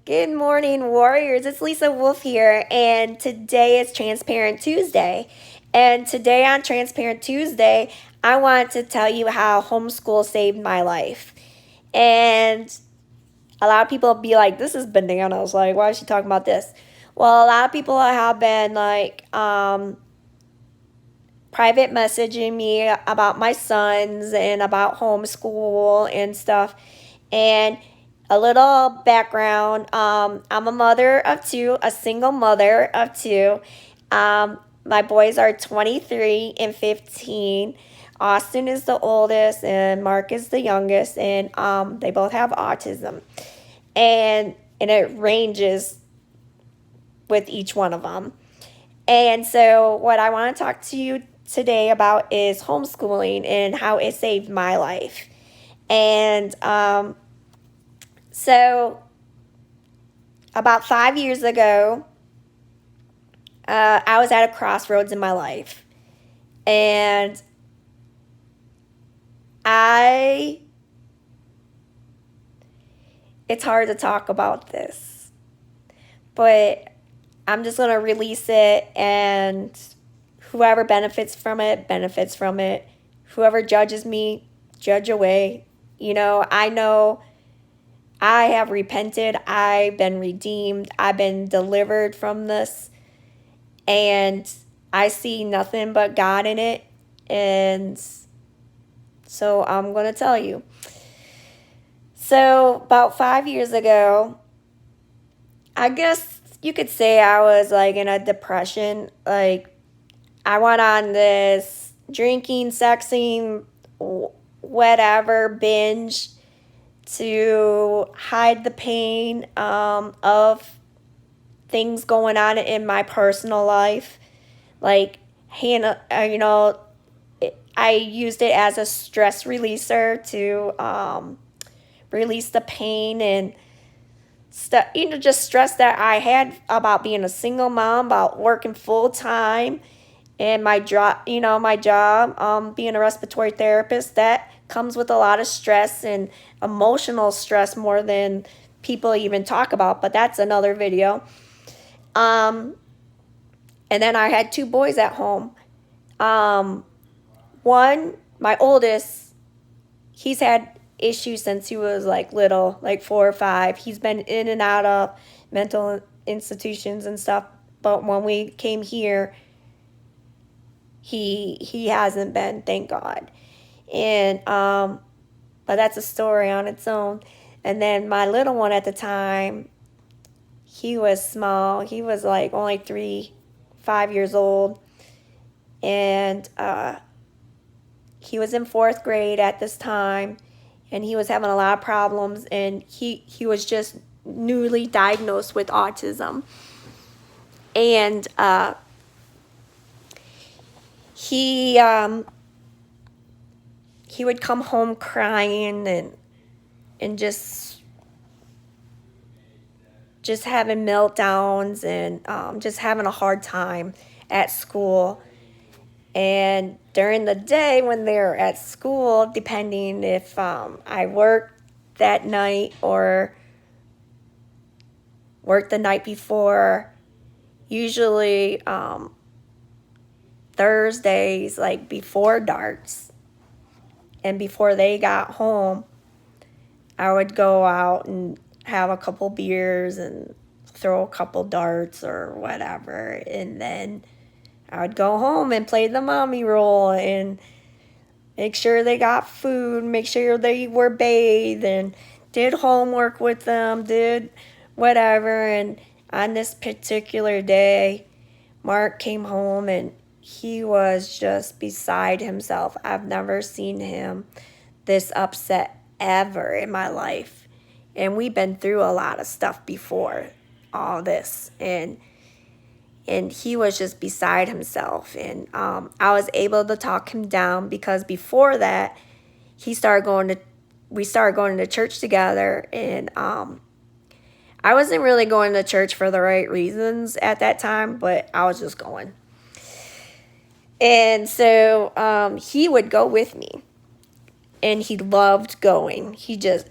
Good morning, warriors. It's Lisa Wolf here, and today is Transparent Tuesday. And today on Transparent Tuesday, I want to tell you how homeschool saved my life. And a lot of people be like, "This is bananas. Like, why is she talking about this?" Well, a lot of people have been like private messaging me about my sons and about homeschool and stuff. And a little background, I'm a mother of two, a single mother of two. My boys are 23 and 15. Austin is the oldest and Mark is the youngest, and they both have autism. And it ranges with each one of them. And so what I want to talk to you today about is homeschooling and how it saved my life. And so about 5 years ago, I was at a crossroads in my life. And it's hard to talk about this, but I'm just going to release it, and whoever benefits from it, benefits from it. Whoever judges me, judge away. I know I have repented. I've been redeemed. I've been delivered from this. And I see nothing but God in it. And so I'm going to tell you. So about 5 years ago, I guess you could say I was like in a depression. Like, I went on this drinking, sexing, whatever binge to hide the pain of things going on in my personal life. Like, I used it as a stress releaser to release the pain and stuff, just stress that I had about being a single mom, about working full time, and my job, being a respiratory therapist. That comes with a lot of stress and emotional stress, more than people even talk about, but that's another video. And then I had two boys at home. One, my oldest, he's had issues since he was like little, like 4 or 5. He's been in and out of mental institutions and stuff, but when we came here, he hasn't been, thank God. And but that's a story on its own. And then my little one at the time, he was small. He was like only 5 years old, and he was in 4th grade at this time, and he was having a lot of problems, and he was just newly diagnosed with autism. And he would come home crying and just having meltdowns, and just having a hard time at school. And during the day when they're at school, depending if I worked that night or worked the night before, usually Thursdays, like before darts and before they got home, I would go out and have a couple beers and throw a couple darts or whatever, and then I would go home and play the mommy role and make sure they got food, make sure they were bathed, and did homework with them, did whatever. And on this particular day, Mark came home and he was just beside himself. I've never seen him this upset ever in my life. And we've been through a lot of stuff before all this. And he was just beside himself. And I was able to talk him down, because before that, we started going to church together. And I wasn't really going to church for the right reasons at that time, but I was just going. And so he would go with me, and he loved going. He just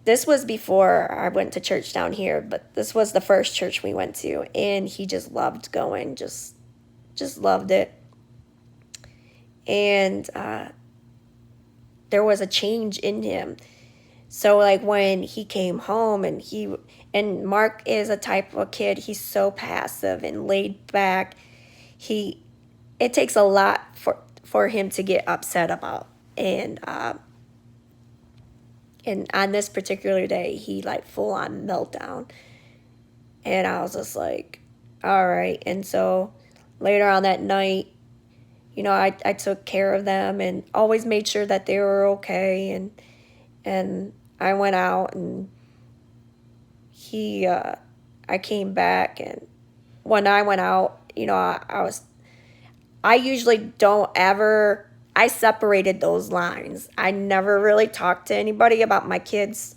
this was before I went to church down here, but this was the first church we went to, and he just loved going, just loved it. And there was a change in him. So like when he came home, and Mark is a type of kid, he's so passive and laid back. It takes a lot for him to get upset about. And on this particular day, he like full on meltdown. And I was just like, all right. And so later on that night, I took care of them and always made sure that they were okay. And I went out, and I came back, and when I went out, I usually don't ever, I separated those lines. I never really talked to anybody about my kids,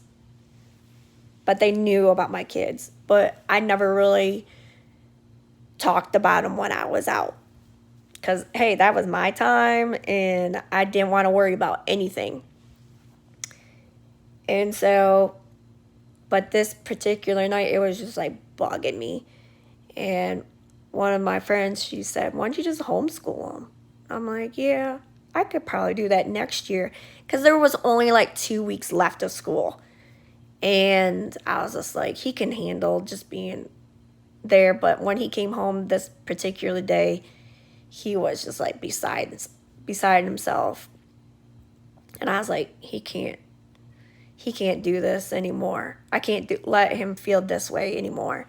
but they knew about my kids. But I never really talked about them when I was out. Because, hey, that was my time, and I didn't want to worry about anything. And so, but this particular night, it was just like bugging me. And one of my friends, she said, why don't you just homeschool them? I'm like, yeah, I could probably do that next year. Because there was only like 2 weeks left of school. And I was just like, he can handle just being there. But when he came home this particular day, he was just like beside himself. And I was like, he can't do this anymore. I can't let him feel this way anymore.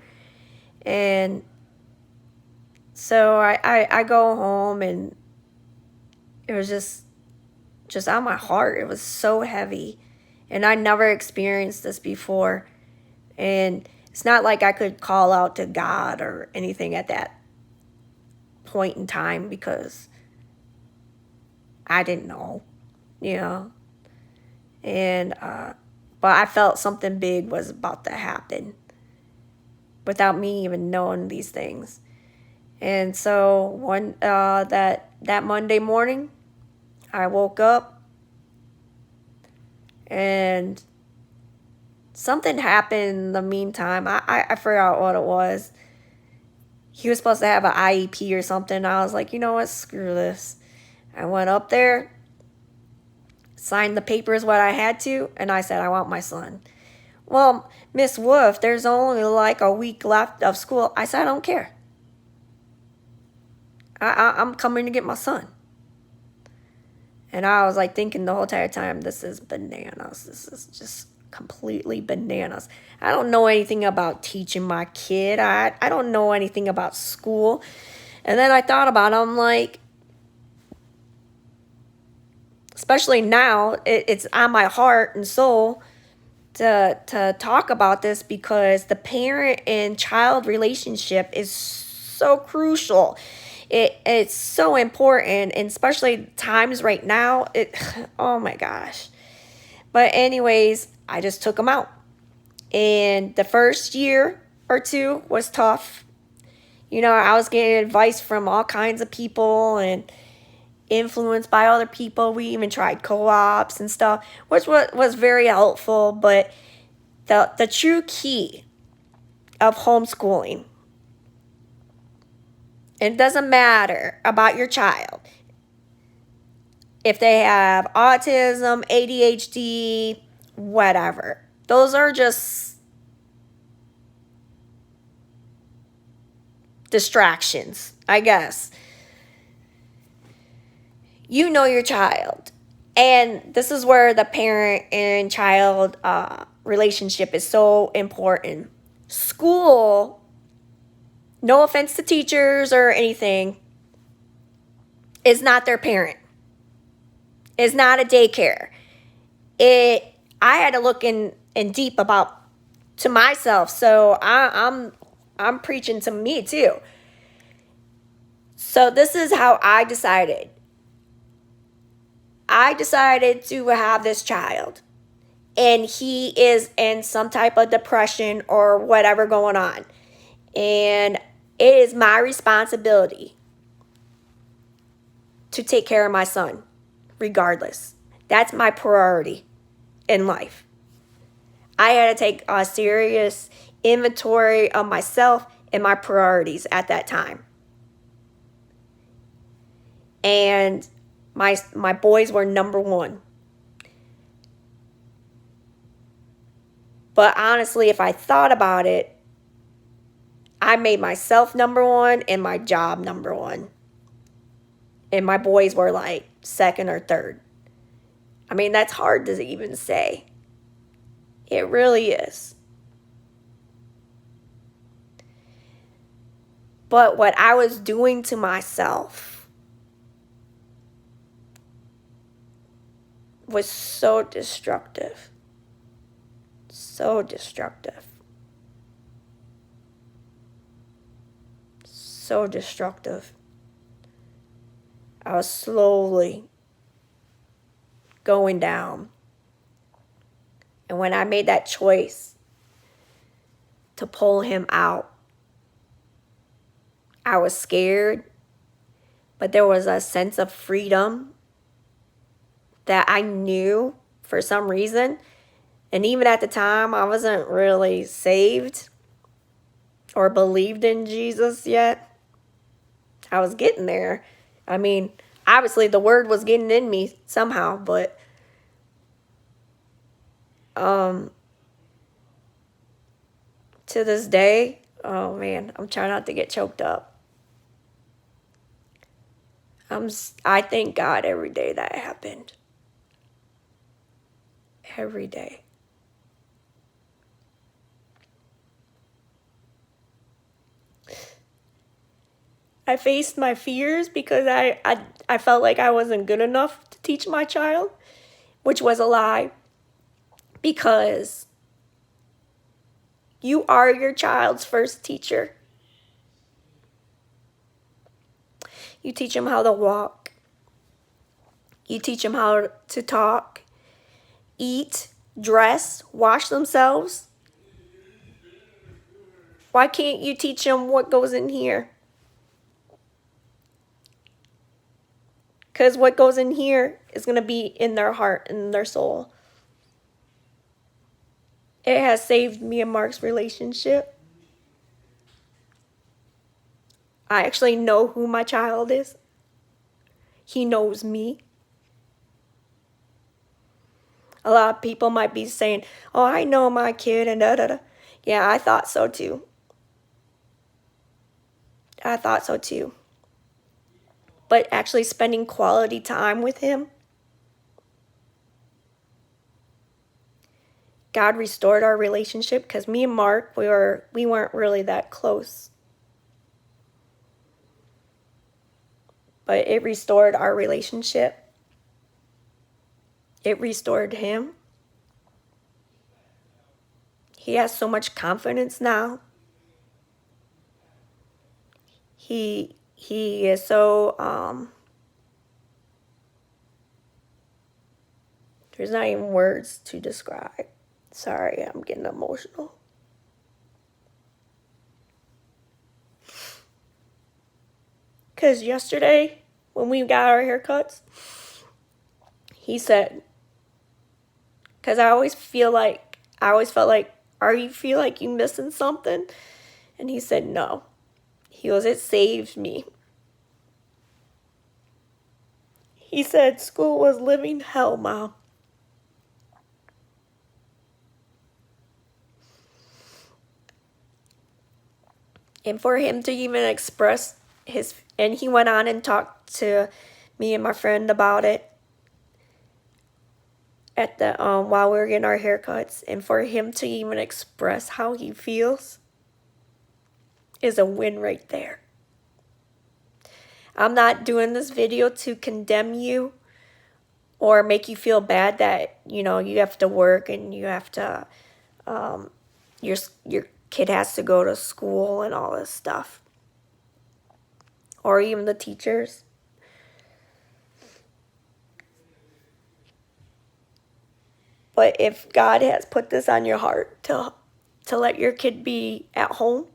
And so I go home, and it was just on my heart. It was so heavy. And I never experienced this before. And it's not like I could call out to God or anything at that point in time, because I didn't know, And but I felt something big was about to happen without me even knowing these things. And so that Monday morning, I woke up, and something happened in the meantime. I forgot what it was. He was supposed to have an IEP or something. I was like, you know what, screw this. I went up there, signed the papers what I had to, and I said, I want my son. Well, Miss Wolf, there's only like a week left of school. I said, I don't care. I'm coming to get my son. And I was like thinking the whole entire time, this is bananas. This is just completely bananas. I don't know anything about teaching my kid. I don't know anything about school. And then I thought about it. I'm like, especially now, it's on my heart and soul to talk about this, because the parent and child relationship is so crucial. It's so important, and especially times right now, oh my gosh. But anyways, I just took them out. And the first year or two was tough. I was getting advice from all kinds of people and influenced by other people. We even tried co-ops and stuff, which was very helpful. But the true key of homeschooling, it doesn't matter about your child. If they have autism, ADHD, whatever. Those are just distractions, I guess. You know your child. And this is where the parent and child relationship is so important. School, no offense to teachers or anything, is not their parent. It's not a daycare. I had to look in deep about to myself, so I'm preaching to me too. So this is how I decided. I decided to have this child, and he is in some type of depression or whatever going on, and it is my responsibility to take care of my son, regardless. That's my priority in life. I had to take a serious inventory of myself and my priorities at that time. And my boys were number one. But honestly, if I thought about it, I made myself number one and my job number one. And my boys were like second or third. I mean, that's hard to even say. It really is. But what I was doing to myself was so destructive. So destructive. So destructive. I was slowly going down. And when I made that choice to pull him out, I was scared, but there was a sense of freedom that I knew for some reason. And even at the time, I wasn't really saved or believed in Jesus yet. I was getting there. I mean, obviously the word was getting in me somehow, but to this day, oh man, I'm trying not to get choked up. I thank God every day that happened. Every day. I faced my fears because I felt like I wasn't good enough to teach my child, which was a lie. Because you are your child's first teacher. You teach them how to walk. You teach them how to talk, eat, dress, wash themselves. Why can't you teach them what goes in here? Because what goes in here is going to be in their heart and their soul. It has saved me and Mark's relationship. I actually know who my child is. He knows me. A lot of people might be saying, oh, I know my kid and da-da-da. Yeah, I thought so too. I thought so too. But actually spending quality time with him, God restored our relationship because me and Mark, we weren't really that close. But it restored our relationship. It restored him. He has so much confidence now. He is so there's not even words to describe. Sorry, I'm getting emotional. Because yesterday, when we got our haircuts, he said, because I always felt like, are you feel like you missing something? And he said, no. He goes, it saved me. He said, school was living hell, Mom. And for him to even express and he went on and talked to me and my friend about it at the while we were getting our haircuts, and for him to even express how he feels is a win right there. I'm not doing this video to condemn you or make you feel bad that, you know, you have to work and you have to your kid has to go to school and all this stuff. Or even the teachers. But if God has put this on your heart to let your kid be at home,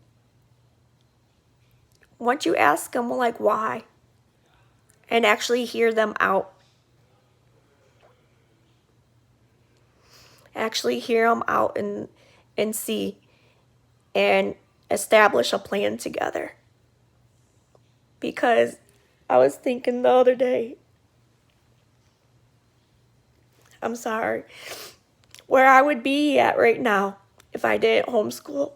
once you ask them, like, why? And actually hear them out. actually hear them out and see and establish a plan together. Because I was thinking the other day, I'm sorry, where I would be at right now if I didn't homeschool.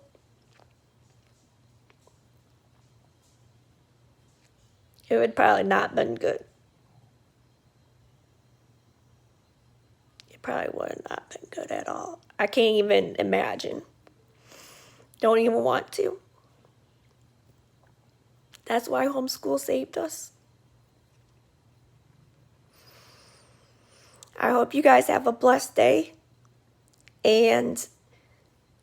It would probably not been good. It probably would have not been good at all. I can't even imagine. Don't even want to. That's why homeschool saved us. I hope you guys have a blessed day and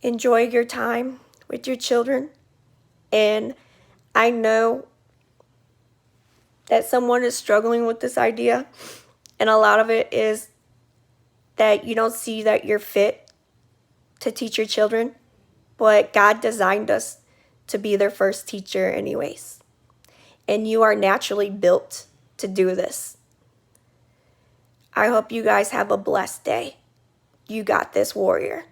enjoy your time with your children. And I know that someone is struggling with this idea, and a lot of it is that you don't see that you're fit to teach your children, but God designed us to be their first teacher anyways. And you are naturally built to do this. I hope you guys have a blessed day. You got this, warrior.